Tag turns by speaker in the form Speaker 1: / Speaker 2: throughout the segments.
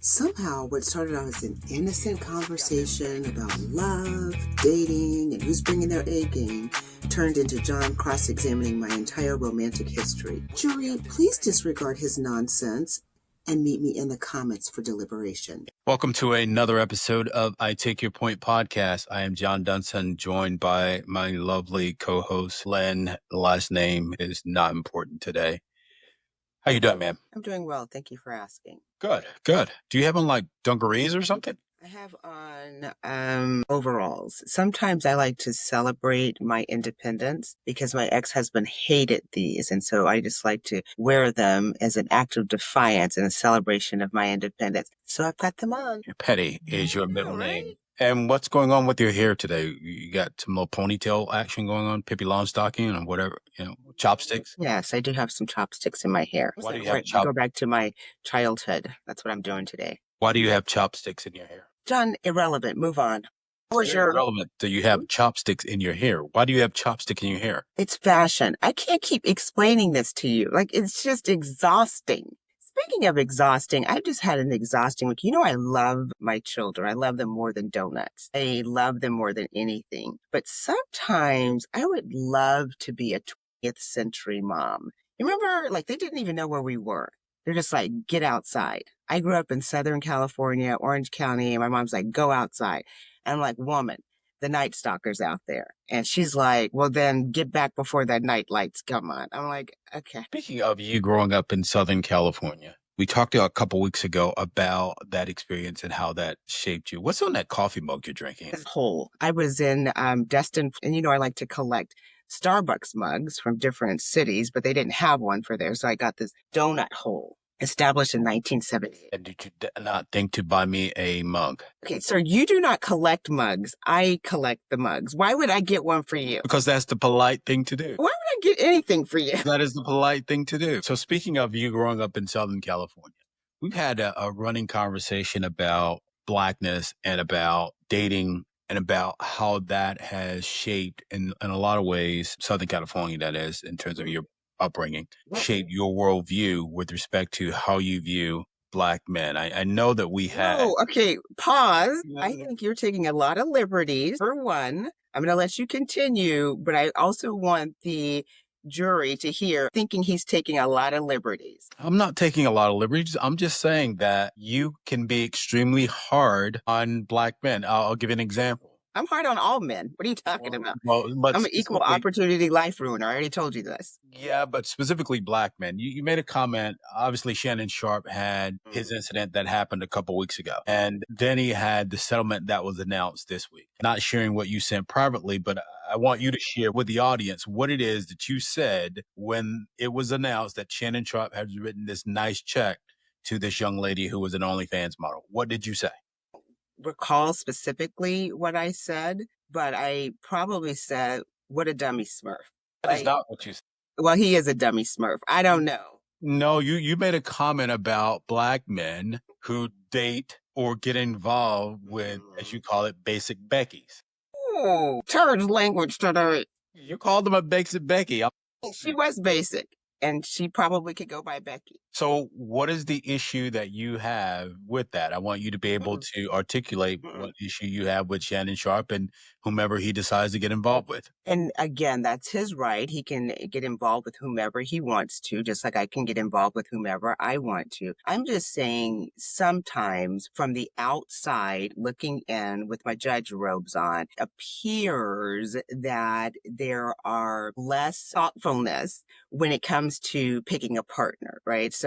Speaker 1: Somehow, what started out as an innocent conversation about love, dating, and who's bringing their A game turned into John cross-examining my entire romantic history. Jury, please disregard his nonsense and meet me in the comments for deliberation.
Speaker 2: Welcome to another episode of I Take Your Point podcast. I am John Dunson, joined by my lovely co-host, Lynn. The last name is not important today. How you doing, man?
Speaker 1: I'm doing well. Thank you for asking.
Speaker 2: Good. Do you have on like dungarees or something?
Speaker 1: I have on overalls. Sometimes I like to celebrate my independence because my ex-husband hated these. And so I just like to wear them as an act of defiance and a celebration of my independence. So I've got them on.
Speaker 2: Petty is your middle
Speaker 1: Right?
Speaker 2: name. And what's going on with your hair today? You got some little ponytail action going on, Pippi Longstocking or whatever, chopsticks?
Speaker 1: Yes, I do have some chopsticks in my hair.
Speaker 2: Why do you have
Speaker 1: Go back to my childhood. That's what I'm doing today.
Speaker 2: Why do you have chopsticks in your hair?
Speaker 1: John, irrelevant. Move on.
Speaker 2: It's irrelevant that you have chopsticks in your hair. Why do you have chopstick in your hair?
Speaker 1: It's fashion. I can't keep explaining this to you. It's just exhausting. Speaking of exhausting, I just had an exhausting week. I love my children. I love them more than donuts. I love them more than anything. But sometimes I would love to be a 20th century mom. You remember, they didn't even know where we were. They're just like, get outside. I grew up in Southern California, Orange County, and my mom's like, go outside. And I'm like, woman, the Night Stalker's out there. And she's like, well, then get back before that night lights come on. I'm like, okay.
Speaker 2: Speaking of you growing up in Southern California, we talked a couple weeks ago about that experience and how that shaped you. What's on that coffee mug you're drinking?
Speaker 1: It's whole. I was in Destin, and I like to collect Starbucks mugs from different cities, but they didn't have one for there. So I got this donut hole established in 1978.
Speaker 2: And did you not think to buy me a mug?
Speaker 1: Okay, sir, you do not collect mugs. I collect the mugs. Why would I get one for you?
Speaker 2: Because that's the polite thing to do.
Speaker 1: Why would I get anything for you?
Speaker 2: That is the polite thing to do. So speaking of you growing up in Southern California, we've had a running conversation about Blackness and about dating and about how that has shaped, in a lot of ways, Southern California, that is, in terms of your upbringing, shaped your worldview with respect to how you view Black men. I know that we had...
Speaker 1: Oh, okay, pause. I think you're taking a lot of liberties. For one, I'm going to let you continue, but I also want the jury to hear thinking he's taking a lot of liberties.
Speaker 2: I'm not taking a lot of liberties. I'm just saying that you can be extremely hard on Black men. I'll give you an example.
Speaker 1: I'm hard on all men. What are you talking about?
Speaker 2: Well,
Speaker 1: I'm an equal opportunity life ruiner. I already told you this.
Speaker 2: Yeah, but specifically Black men. You made a comment. Obviously, Shannon Sharp had his incident that happened a couple weeks ago. And then he had the settlement that was announced this week. Not sharing what you sent privately, but I want you to share with the audience what it is that you said when it was announced that Shannon Sharp has written this nice check to this young lady who was an OnlyFans model. What did you say?
Speaker 1: Recall specifically what I said, but I probably said, what a dummy smurf.
Speaker 2: That is not what you said.
Speaker 1: Well, he is a dummy smurf. I don't know.
Speaker 2: No, you made a comment about Black men who date or get involved with, as you call it, basic Beckys.
Speaker 1: Oh, turd language today.
Speaker 2: You called them a basic Becky.
Speaker 1: She was basic, and she probably could go by Becky.
Speaker 2: So what is the issue that you have with that? I want you to be able to articulate what issue you have with Shannon Sharp and whomever he decides to get involved with.
Speaker 1: And again, that's his right. He can get involved with whomever he wants to, just like I can get involved with whomever I want to. I'm just saying sometimes from the outside looking in with my judge robes on, appears that there are less thoughtfulness when it comes to picking a partner, right? So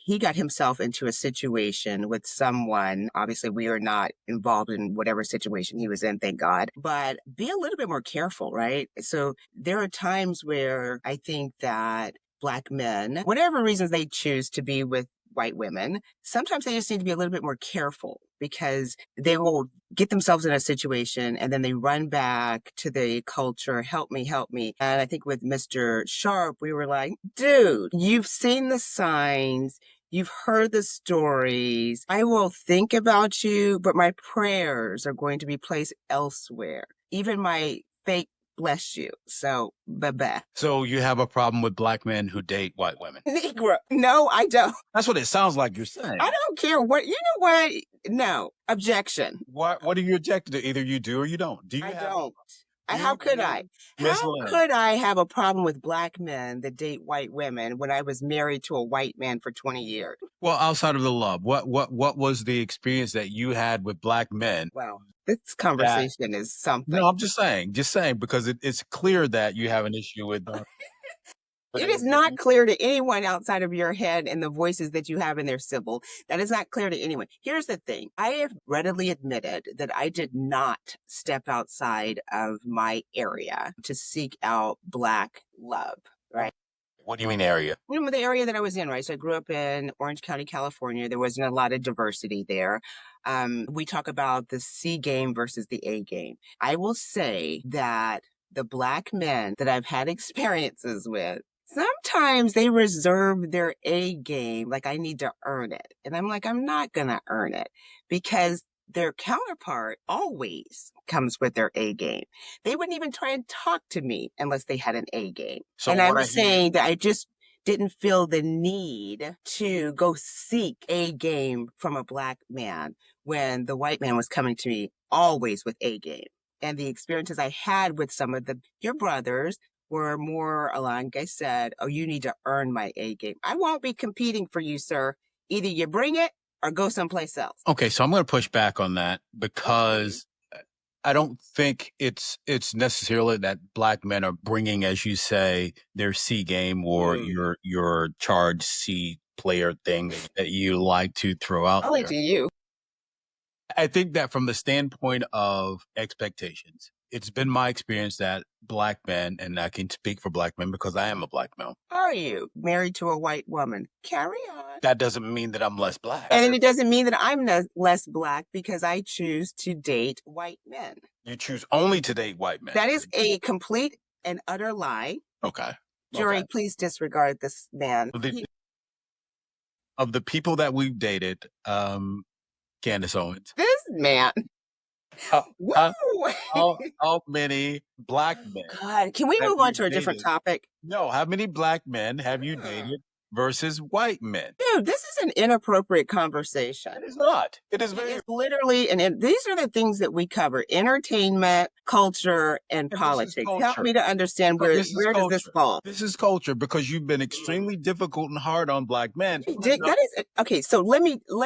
Speaker 1: he got himself into a situation with someone. Obviously, we are not involved in whatever situation he was in, thank God. But be a little bit more careful, right? So there are times where I think that Black men, whatever reasons they choose to be with white women, sometimes they just need to be a little bit more careful because they will get themselves in a situation and then they run back to the culture, help me. And I think with Mr. Sharp, we were like, dude, you've seen the signs, you've heard the stories. I will think about you, but my prayers are going to be placed elsewhere. Even my fake bless you. So, bye-bye.
Speaker 2: So you have a problem with black men who date white women?
Speaker 1: Negro. No, I don't.
Speaker 2: That's what it sounds like you're saying.
Speaker 1: I don't care what, you know what? No, objection.
Speaker 2: What are you objecting to? Either you do or you don't. Do you
Speaker 1: I
Speaker 2: have?
Speaker 1: don't. How
Speaker 2: You
Speaker 1: could
Speaker 2: do,
Speaker 1: I?
Speaker 2: Miss
Speaker 1: How
Speaker 2: Lynn.
Speaker 1: could I have a problem with black men that date white women when I was married to a white man for 20 years?
Speaker 2: Well, outside of the love, what was the experience that you had with black men?
Speaker 1: Wow. This conversation is something.
Speaker 2: No, I'm just saying, because it's clear that you have an issue with.
Speaker 1: It is not clear to anyone outside of your head and the voices that you have in there, Sybil. That is not clear to anyone. Here's the thing. I have readily admitted that I did not step outside of my area to seek out black love, right?
Speaker 2: What do you mean area?
Speaker 1: You know, the area that I was in, right? So I grew up in Orange County, California. There wasn't a lot of diversity there. We talk about the C game versus the A game. I will say that the black men that I've had experiences with, sometimes they reserve their A game, like I need to earn it. And I'm like, I'm not going to earn it because their counterpart always comes with their A game. They wouldn't even try and talk to me unless they had an A game.
Speaker 2: So
Speaker 1: and I'm saying that I just didn't feel the need to go seek A game from a black man when the white man was coming to me always with A game. And the experiences I had with some of your brothers were more like I said, oh, you need to earn my A game. I won't be competing for you, sir. Either you bring it or go someplace else.
Speaker 2: Okay, so I'm going to push back on that because I don't think it's necessarily that black men are bringing, as you say, their C game or your charge C player thing that you like to throw out
Speaker 1: Only
Speaker 2: there.
Speaker 1: to you.
Speaker 2: I think that from the standpoint of expectations, it's been my experience that black men, and I can speak for black men because I am a black male.
Speaker 1: Are you married to a white woman? Carry on.
Speaker 2: That doesn't mean that I'm less black.
Speaker 1: And it doesn't mean that I'm less black because I choose to date white men.
Speaker 2: You choose only to date white men.
Speaker 1: That is a complete and utter lie.
Speaker 2: Okay.
Speaker 1: Jury, please disregard this man.
Speaker 2: Of the people that we've dated, Candace Owens.
Speaker 1: This man.
Speaker 2: How many black men?
Speaker 1: God, can we move on to a different topic?
Speaker 2: No, how many black men have you dated versus white men?
Speaker 1: Dude, this is an inappropriate conversation.
Speaker 2: It is not. It is
Speaker 1: It's literally, and these are the things that we cover: entertainment, culture, and politics. Help me to understand where does this fall?
Speaker 2: This is culture because you've been extremely difficult and hard on black men.
Speaker 1: That is okay. So let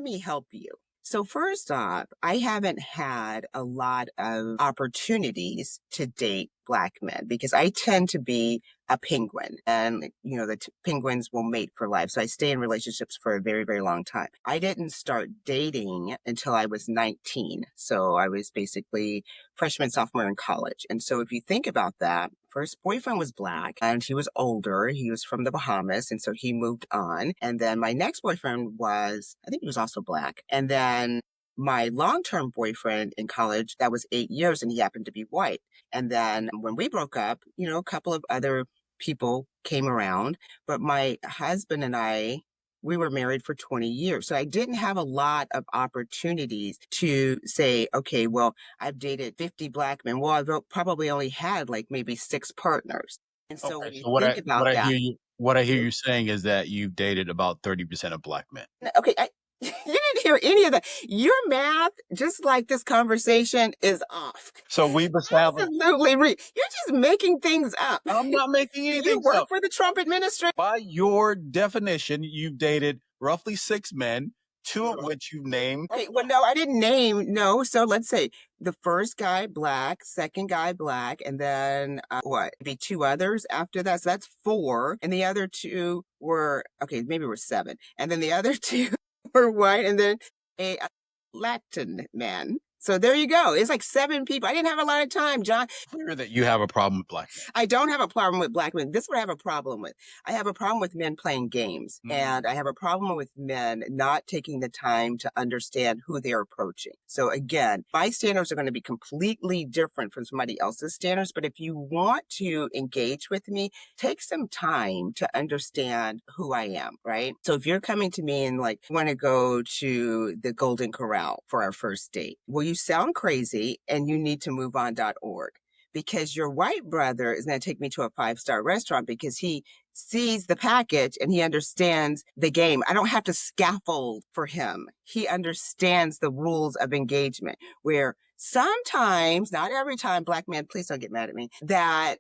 Speaker 1: me help you. So first off, I haven't had a lot of opportunities to date black men because I tend to be a penguin and, the penguins will mate for life. So I stay in relationships for a very, very long time. I didn't start dating until I was 19. So I was basically freshman, sophomore in college. And so if you think about that, first boyfriend was black and he was older. He was from the Bahamas. And so he moved on. And then my next boyfriend I think he was also black. And then my long-term boyfriend in college, that was 8 years and he happened to be white. And then when we broke up, a couple of other people came around, but my husband and I, we were married for 20 years. So I didn't have a lot of opportunities to say, okay, well, I've dated 50 black men. Well, I've probably only had like maybe 6 partners. And so when you think about that.
Speaker 2: What I hear you saying is that you've dated about 30% of black men.
Speaker 1: Okay, you didn't hear any of that. Your math, just like this conversation, is off.
Speaker 2: So we've established.
Speaker 1: Absolutely. You're just making things up.
Speaker 2: I'm not making anything up.
Speaker 1: You work for the Trump administration?
Speaker 2: By your definition, you've dated roughly 6 men, 2 of which you've named.
Speaker 1: Okay, well, no, I didn't name. No. So let's say the first guy, black, second guy, black, and then maybe 2 others after that. So that's 4. And the other 2 were, okay, maybe we're 7. And then the other 2 were white, and then a Latin man. So there you go. It's like 7 people. I didn't have a lot of time, John.
Speaker 2: Clear that you have a problem with black men.
Speaker 1: I don't have a problem with black men. This is what I have a problem with. I have a problem with men playing games. And I have a problem with men not taking the time to understand who they're approaching. So again, my standards are going to be completely different from somebody else's standards. But if you want to engage with me, take some time to understand who I am, right? So if you're coming to me and like want to go to the Golden Corral for our first date, well, you sound crazy and you need to move on.org. because your white brother is going to take me to a 5-star restaurant because he sees the package and he understands the game. I don't have to scaffold for him. He understands the rules of engagement, where sometimes, not every time, Black men, please don't get mad at me, that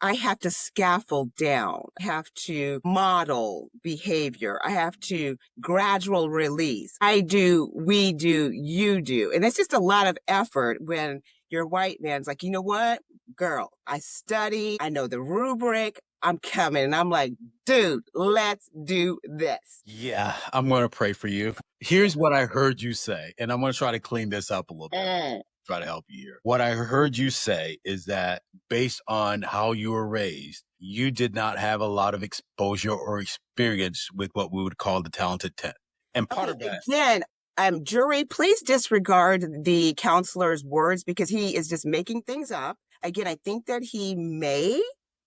Speaker 1: I have to scaffold down. I have to model behavior. I have to gradual release. I do, we do, you do. And it's just a lot of effort when your white man's like, you know what, girl, I study, I know the rubric, I'm coming. And I'm like, dude, let's do this.
Speaker 2: Yeah, I'm going to pray for you. Here's what I heard you say, and I'm going to try to clean this up a little bit. Try to help you here. What I heard you say is that based on how you were raised, you did not have a lot of exposure or experience with what we would call the talented 10. And part of that.
Speaker 1: Again, jury, please disregard the counselor's words because he is just making things up. Again, I think that he may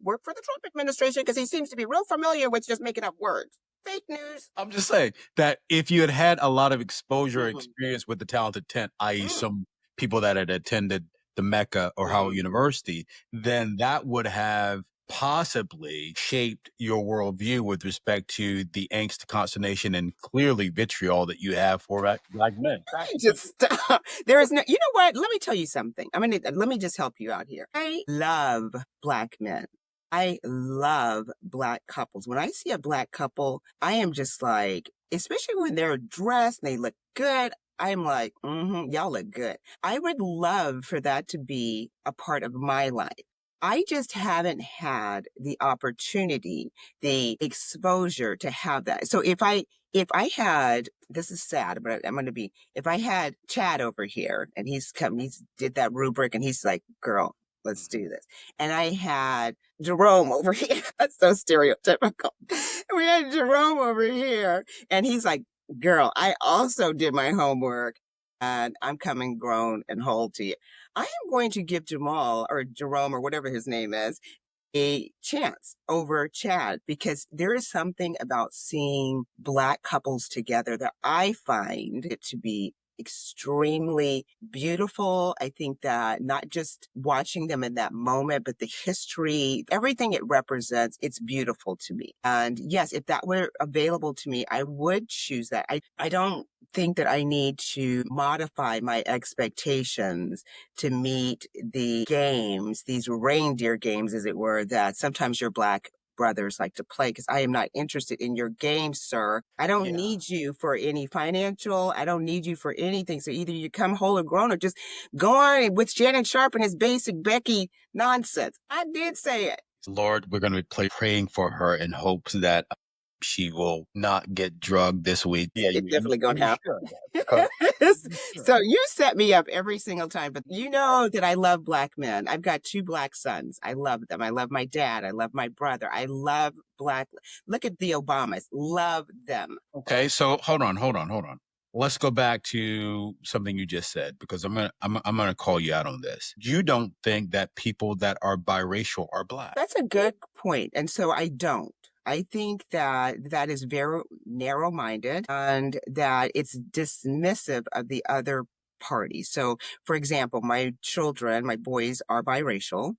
Speaker 1: work for the Trump administration because he seems to be real familiar with just making up words. Fake news.
Speaker 2: I'm just saying that if you had had a lot of exposure or experience with the talented 10, i.e. some people that had attended the Mecca or Howard University, then that would have possibly shaped your worldview with respect to the angst, consternation, and clearly vitriol that you have for Black men.
Speaker 1: Just stop. There is no, you know what? Let me tell you something. Let me just help you out here. I love Black men. I love Black couples. When I see a Black couple, I am just like, especially when they're dressed and they look good, I'm like, y'all look good. I would love for that to be a part of my life. I just haven't had the opportunity, the exposure to have that. So if I had, this is sad, but I'm going to be, if I had Chad over here and he's did that rubric and he's like, girl, let's do this. And I had Jerome over here. That's so stereotypical. We had Jerome over here and he's like, girl, I also did my homework and I'm coming grown and whole to you. I am going to give Jamal or Jerome or whatever his name is a chance over Chad because there is something about seeing Black couples together that I find it to be extremely beautiful. I think that not just watching them in that moment, but the history, everything it represents, it's beautiful to me. And yes, if that were available to me, I would choose that. I don't think that I need to modify my expectations to meet the games, these reindeer games, as it were, that sometimes your Black brothers like to play because I am not interested in your game, sir. I don't need you for any financial. I don't need you for anything. So either you come whole or grown or just go on with Shannon Sharp and his basic Becky nonsense. I did say it.
Speaker 2: Lord, we're going to be praying for her in hopes that she will not get drugged this week.
Speaker 1: Yeah, you're definitely going to have. So you set me up every single time, but you know that I love Black men. I've got 2 Black sons. I love them. I love my dad. I love my brother. I love Black. Look at the Obamas. Love them.
Speaker 2: Okay, so hold on. Let's go back to something you just said because I'm gonna call you out on this. You don't think that people that are biracial are Black?
Speaker 1: That's a good point, and so I don't. I think that is very narrow-minded and that it's dismissive of the other party. So, for example, my children, my boys are biracial.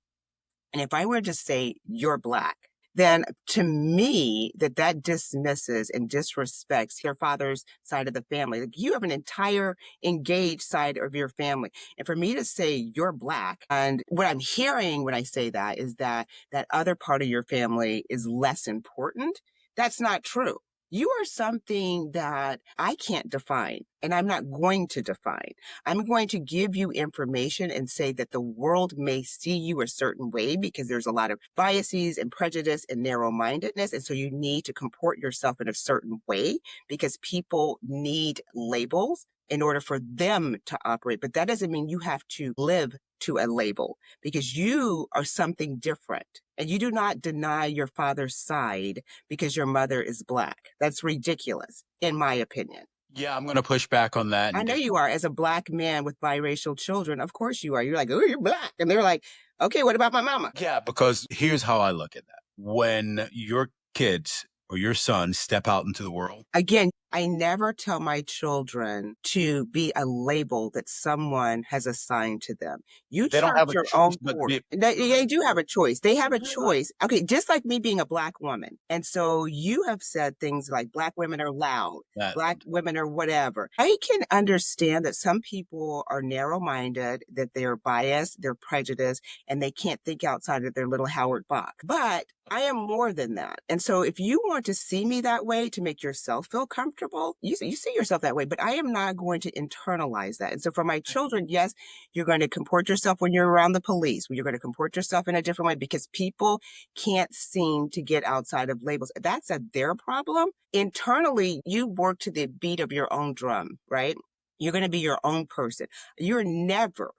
Speaker 1: And if I were to say you're Black, then to me, that dismisses and disrespects your father's side of the family. Like you have an entire engaged side of your family. And for me to say you're Black, and what I'm hearing when I say that is that other part of your family is less important. That's not true. You are something that I can't define, and I'm not going to define. I'm going to give you information and say that the world may see you a certain way because there's a lot of biases and prejudice and narrow-mindedness, and so you need to comport yourself in a certain way because people need labels in order for them to operate. But that doesn't mean you have to live to a label because you are something different. And you do not deny your father's side because your mother is Black. That's ridiculous, in my opinion.
Speaker 2: Yeah, I'm going to push back on that.
Speaker 1: I know you are. As a Black man with biracial children, of course you are. You're like, oh, you're Black. And they're like, okay, what about my mama?
Speaker 2: Yeah, because here's how I look at that. When your kids or your sons step out into the world.
Speaker 1: Again, I never tell my children to be a label that someone has assigned to them. You
Speaker 2: They don't
Speaker 1: chart
Speaker 2: have a
Speaker 1: your
Speaker 2: choice
Speaker 1: own
Speaker 2: but
Speaker 1: course.
Speaker 2: be.
Speaker 1: They do have a choice. They have a choice. Okay, just like me being a Black woman. And so you have said things like Black women are loud,
Speaker 2: That
Speaker 1: Black women are whatever. I can understand that some people are narrow-minded, that they're biased, they're prejudiced, and they can't think outside of their little Howard box. But I am more than that. And so if you want to see me that way to make yourself feel comfortable, you see yourself that way, but I am not going to internalize that. And so for my children, yes, you're going to comport yourself when you're around the police. You're going to comport yourself in a different way because people can't seem to get outside of labels. That's their problem. Internally, you work to the beat of your own drum, right? You're going to be your own person. You're never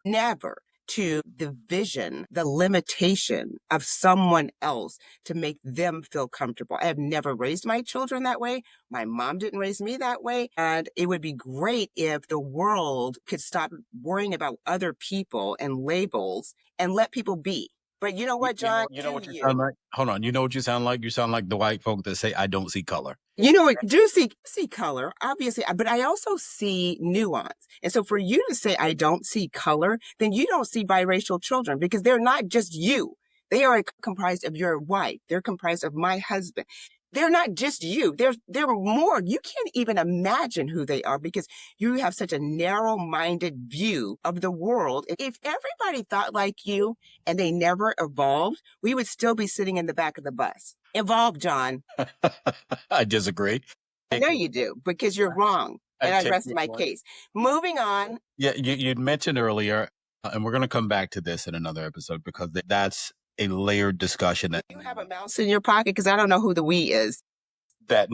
Speaker 1: to the vision, the limitation of someone else to make them feel comfortable. I have never raised my children that way. My mom didn't raise me that way. And it would be great if the world could stop worrying about other people and labels and let people be. But you know what, John?
Speaker 2: You know what you sound like? Hold on. You know what you sound like? You sound like the white folk that say, I don't see color.
Speaker 1: You know, I do see color, obviously, but I also see nuance. And so for you to say, I don't see color, then you don't see biracial children because they're not just you. They are comprised of your wife. They're comprised of my husband. They're not just you. They're more. You can't even imagine who they are because you have such a narrow-minded view of the world. If everybody thought like you and they never evolved, we would still be sitting in the back of the bus. Evolve, John.
Speaker 2: I disagree.
Speaker 1: I know you do because you're wrong. And I rest my case. Moving on.
Speaker 2: Yeah, you mentioned earlier, and we're going to come back to this in another episode because that's a layered discussion that
Speaker 1: You have a mouse in your pocket because I don't know who the we is.
Speaker 2: that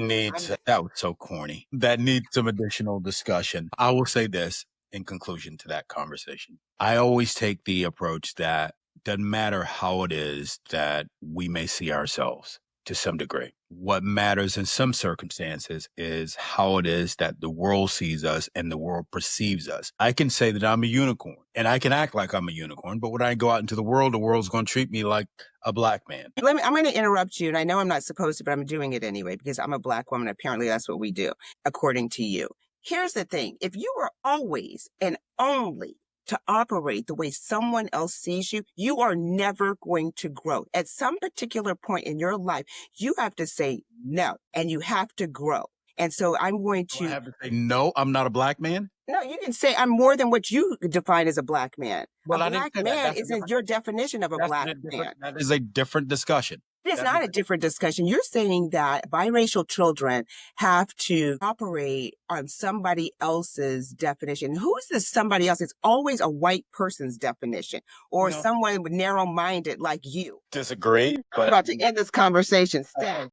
Speaker 2: was so corny. That needs some additional discussion. I will say this in conclusion to that conversation. I always take the approach that doesn't matter how it is that we may see ourselves to some degree. What matters in some circumstances is how it is that the world sees us and the world perceives us. I can say that I'm a unicorn and I can act like I'm a unicorn, but when I go out into the world's going to treat me like a Black man.
Speaker 1: I'm going to interrupt you. And I know I'm not supposed to, but I'm doing it anyway because I'm a Black woman. Apparently that's what we do, according to you. Here's the thing. If you were always and only to operate the way someone else sees you, you are never going to grow. At some particular point in your life, you have to say no, and you have to grow. And so I'm going to...
Speaker 2: I have to say, no, I'm not a Black man?
Speaker 1: No, you can say I'm more than what you define as a Black man.
Speaker 2: Well,
Speaker 1: a Black man isn't your definition of a Black man.
Speaker 2: That is a different discussion.
Speaker 1: It's not a different discussion. You're saying that biracial children have to operate on somebody else's definition. Who is this somebody else? It's always a white person's definition or someone narrow-minded like you.
Speaker 2: Disagree.
Speaker 1: I'm about to end this conversation. Stan.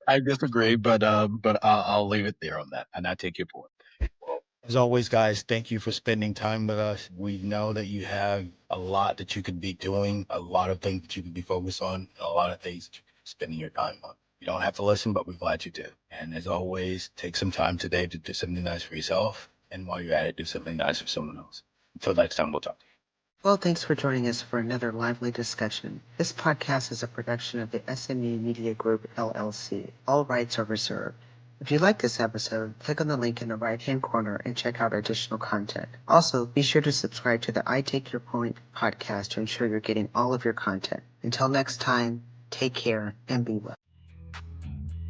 Speaker 2: I disagree, but I'll leave it there on that, and I take your point. As always, guys, thank you for spending time with us. We know that you have a lot that you could be doing, a lot of things that you could be focused on, a lot of things that you could be spending your time on. You don't have to listen, but we're glad you do. And as always, take some time today to do something nice for yourself. And while you're at it, do something nice for someone else. Until next time, we'll talk to you.
Speaker 1: Well, thanks for joining us for another lively discussion. This podcast is a production of the SME Media Group, LLC. All rights are reserved. If you like this episode, click on the link in the right-hand corner and check out additional content. Also, be sure to subscribe to the I Take Your Point podcast to ensure you're getting all of your content. Until next time, take care and be well.